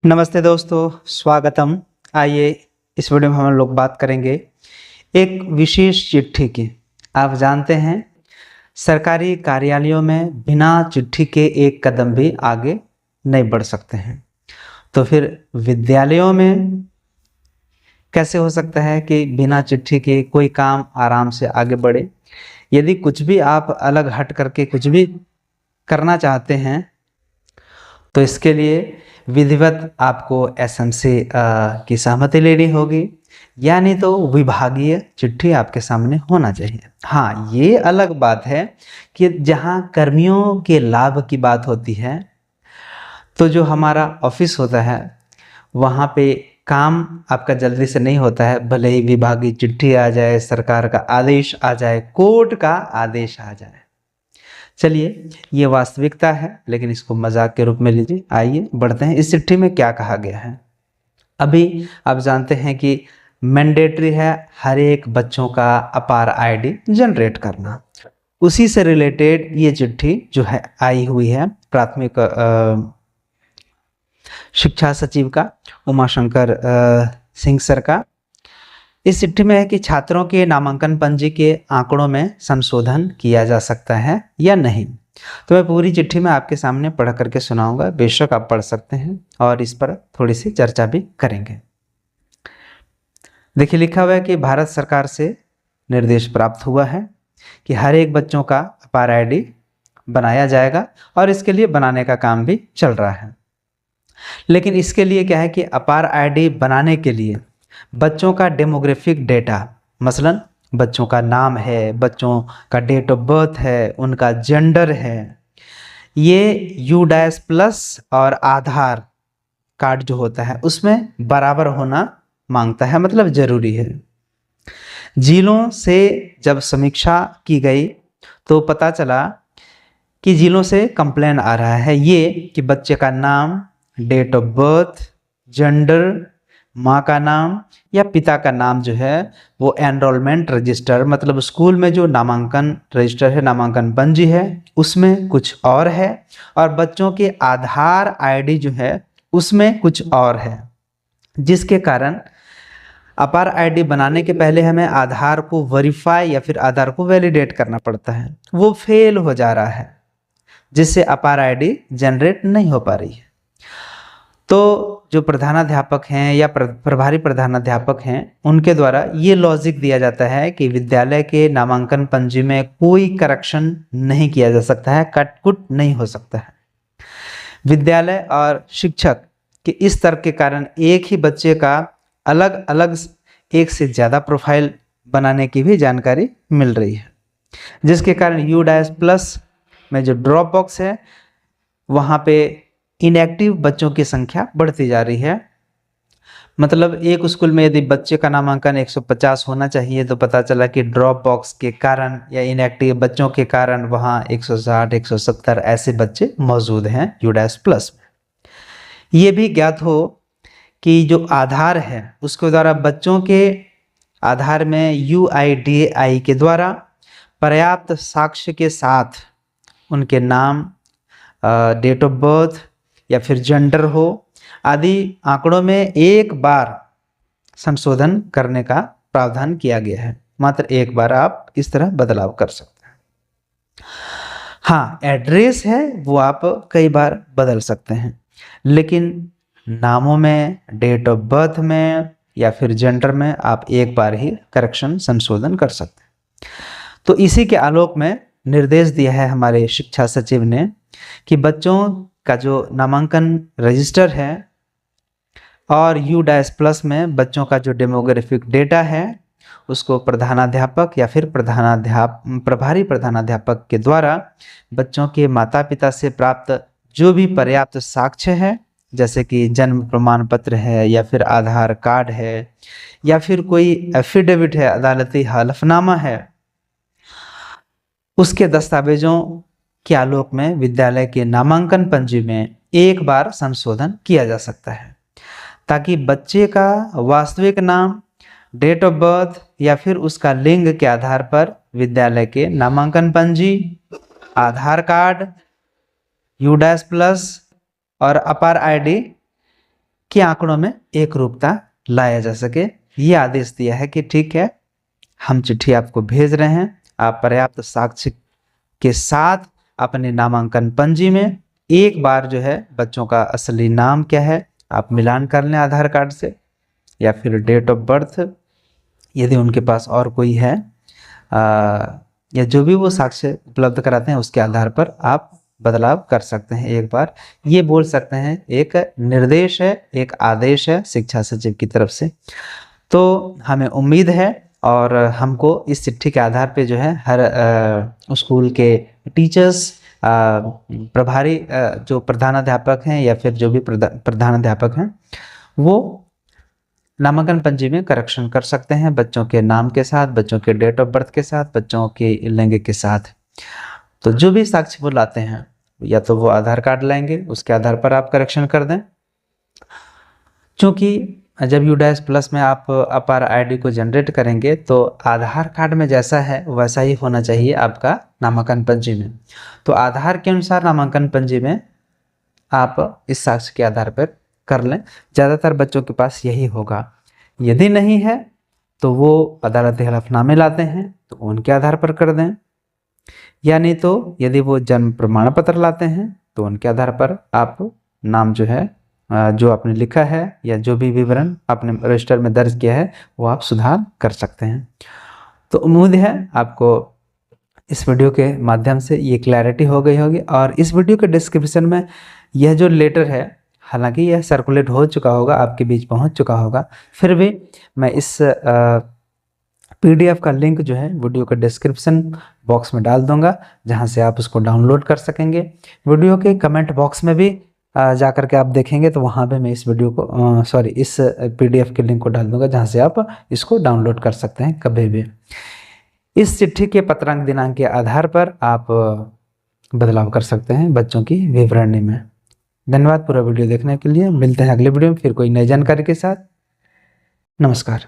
नमस्ते दोस्तों, स्वागतम। आइए इस वीडियो में हम लोग बात करेंगे एक विशेष चिट्ठी की। आप जानते हैं सरकारी कार्यालयों में बिना चिट्ठी के एक कदम भी आगे नहीं बढ़ सकते हैं। तो फिर विद्यालयों में कैसे हो सकता है कि बिना चिट्ठी के कोई काम आराम से आगे बढ़े? यदि कुछ भी आप अलग हट करके कुछ भी करना चाहते हैं तो इसके लिए विधिवत आपको एसएमसी की सहमति लेनी होगी, यानी तो विभागीय चिट्ठी आपके सामने होना चाहिए। हाँ, ये अलग बात है कि जहाँ कर्मियों के लाभ की बात होती है तो जो हमारा ऑफिस होता है वहाँ पे काम आपका जल्दी से नहीं होता है, भले ही विभागीय चिट्ठी आ जाए, सरकार का आदेश आ जाए, कोर्ट का आदेश आ जाए। चलिए, ये वास्तविकता है, लेकिन इसको मजाक के रूप में लीजिए। आइए बढ़ते हैं, इस चिट्ठी में क्या कहा गया है। अभी आप जानते हैं कि मैंडेटरी है हर एक बच्चों का अपार आईडी जनरेट करना। उसी से रिलेटेड ये चिट्ठी जो है आई हुई है प्राथमिक शिक्षा सचिव का, उमाशंकर सिंह सर का। इस चिट्ठी में है कि छात्रों के नामांकन पंजी के आंकड़ों में संशोधन किया जा सकता है या नहीं। तो मैं पूरी चिट्ठी में आपके सामने पढ़ करके सुनाऊंगा, बेशक आप पढ़ सकते हैं और इस पर थोड़ी सी चर्चा भी करेंगे। देखिए, लिखा हुआ है कि भारत सरकार से निर्देश प्राप्त हुआ है कि हर एक बच्चों का अपार आईडी बनाया जाएगा और इसके लिए बनाने का काम भी चल रहा है। लेकिन इसके लिए क्या है कि अपार आईडी बनाने के लिए बच्चों का डेमोग्राफिक डेटा, मसलन बच्चों का नाम है, बच्चों का डेट ऑफ बर्थ है, उनका जेंडर है, ये U++ और आधार कार्ड जो होता है उसमें बराबर होना मांगता है, मतलब जरूरी है। जिलों से जब समीक्षा की गई तो पता चला कि जिलों से कंप्लेन आ रहा है ये कि बच्चे का नाम, डेट ऑफ बर्थ, जेंडर, माँ का नाम या पिता का नाम जो है वो एनरोलमेंट रजिस्टर, मतलब स्कूल में जो नामांकन रजिस्टर है, नामांकन पंजी है, उसमें कुछ और है, और बच्चों के आधार आईडी जो है उसमें कुछ और है। जिसके कारण अपार आईडी बनाने के पहले हमें आधार को वेरीफाई या फिर आधार को वैलिडेट करना पड़ता है, वो फेल हो जा रहा है, जिससे अपार आईडी जनरेट नहीं हो पा रही है। तो जो प्रधानाध्यापक हैं या प्रभारी प्रधानाध्यापक हैं उनके द्वारा ये लॉजिक दिया जाता है कि विद्यालय के नामांकन पंजी में कोई करेक्शन नहीं किया जा सकता है, कटकुट नहीं हो सकता है। विद्यालय और शिक्षक के इस तर्क के कारण एक ही बच्चे का अलग अलग एक से ज़्यादा प्रोफाइल बनाने की भी जानकारी मिल रही है, जिसके कारण U++ में जो ड्रॉप बॉक्स है वहाँ पे इनएक्टिव बच्चों की संख्या बढ़ती जा रही है। मतलब एक स्कूल में यदि बच्चे का नामांकन 150 होना चाहिए तो पता चला कि ड्रॉप बॉक्स के कारण या इनएक्टिव बच्चों के कारण वहाँ 160, 170 ऐसे बच्चे मौजूद हैं U++ में। ये भी ज्ञात हो कि जो आधार है उसके द्वारा बच्चों के आधार में UIDAI के द्वारा पर्याप्त साक्ष्य के साथ उनके नाम, डेट ऑफ बर्थ या फिर जेंडर हो आदि आंकड़ों में एक बार संशोधन करने का प्रावधान किया गया है। मात्र एक बार आप इस तरह बदलाव कर सकते हैं। हाँ, एड्रेस है वो आप कई बार बदल सकते हैं, लेकिन नामों में, डेट ऑफ बर्थ में या फिर जेंडर में आप एक बार ही करेक्शन, संशोधन कर सकते हैं। तो इसी के आलोक में निर्देश दिया है हमारे शिक्षा सचिव ने कि बच्चों का जो नामांकन रजिस्टर है और U++ में बच्चों का जो डेमोग्राफिक डेटा है उसको प्रधानाध्यापक या फिर प्रभारी प्रधानाध्यापक के द्वारा बच्चों के माता पिता से प्राप्त जो भी पर्याप्त साक्ष्य है, जैसे कि जन्म प्रमाण पत्र है या फिर आधार कार्ड है या फिर कोई एफिडेविट है, अदालती हलफनामा है, उसके दस्तावेजों के आलोक में विद्यालय के नामांकन पंजी में एक बार संशोधन किया जा सकता है, ताकि बच्चे का वास्तविक नाम, डेट ऑफ बर्थ या फिर उसका लिंग के आधार पर विद्यालय के नामांकन पंजी, आधार कार्ड, U++ और अपार आईडी कि आंकड़ों में एक रूपता लाया जा सके। ये आदेश दिया है कि ठीक है, हम चिट्ठी आपको भेज रहे हैं, आप पर्याप्त साक्ष्य के साथ अपने नामांकन पंजी में एक बार जो है बच्चों का असली नाम क्या है आप मिलान कर लें आधार कार्ड से, या फिर डेट ऑफ बर्थ यदि उनके पास और कोई है, या जो भी वो साक्ष्य उपलब्ध कराते हैं उसके आधार पर आप बदलाव कर सकते हैं। एक बार ये बोल सकते हैं एक निर्देश है, एक आदेश है शिक्षा सचिव की तरफ से। तो हमें उम्मीद है और हमको इस चिट्ठी के आधार पे जो है हर स्कूल के टीचर्स, प्रभारी जो प्रधानाध्यापक हैं या फिर जो भी प्रधानाध्यापक हैं वो नामांकन पंजी में करेक्शन कर सकते हैं बच्चों के नाम के साथ, बच्चों के डेट ऑफ बर्थ के साथ, बच्चों के लिंग के साथ। तो जो भी साक्ष्य वो लाते हैं या तो वो आधार कार्ड लाएंगे, उसके आधार पर आप करेक्शन कर दें। क्योंकि जब UDAS+ में आप अपार ID को जनरेट करेंगे तो आधार कार्ड में जैसा है वैसा ही होना चाहिए आपका नामांकन पंजी में। तो आधार के अनुसार नामांकन पंजी में आप इस साक्ष्य के आधार पर कर लें। ज़्यादातर बच्चों के पास यही होगा। यदि नहीं है तो वो अदालती हलफनामे लाते हैं तो उनके आधार पर कर दें, या नहीं तो यदि वो जन्म प्रमाण पत्र लाते हैं तो उनके आधार पर आप नाम जो है जो आपने लिखा है या जो भी विवरण आपने रजिस्टर में दर्ज किया है वो आप सुधार कर सकते हैं। तो उम्मीद है आपको इस वीडियो के माध्यम से ये क्लैरिटी हो गई होगी। और इस वीडियो के डिस्क्रिप्शन में यह जो लेटर है, हालांकि यह सर्कुलेट हो चुका होगा, आपके बीच पहुंच चुका होगा, फिर भी मैं इस PDF का लिंक जो है वीडियो के डिस्क्रिप्शन बॉक्स में डाल दूंगा, जहां से आप उसको डाउनलोड कर सकेंगे। वीडियो के कमेंट बॉक्स में भी जा कर के आप देखेंगे तो वहां पे मैं इस वीडियो को इस PDF के लिंक को डाल दूंगा, जहां से आप इसको डाउनलोड कर सकते हैं कभी भी। इस चिट्ठी के पत्रांक दिनांक के आधार पर आप बदलाव कर सकते हैं बच्चों की विवरणी में। धन्यवाद पूरा वीडियो देखने के लिए। मिलते हैं अगले वीडियो में फिर कोई नई जानकारी के साथ। नमस्कार।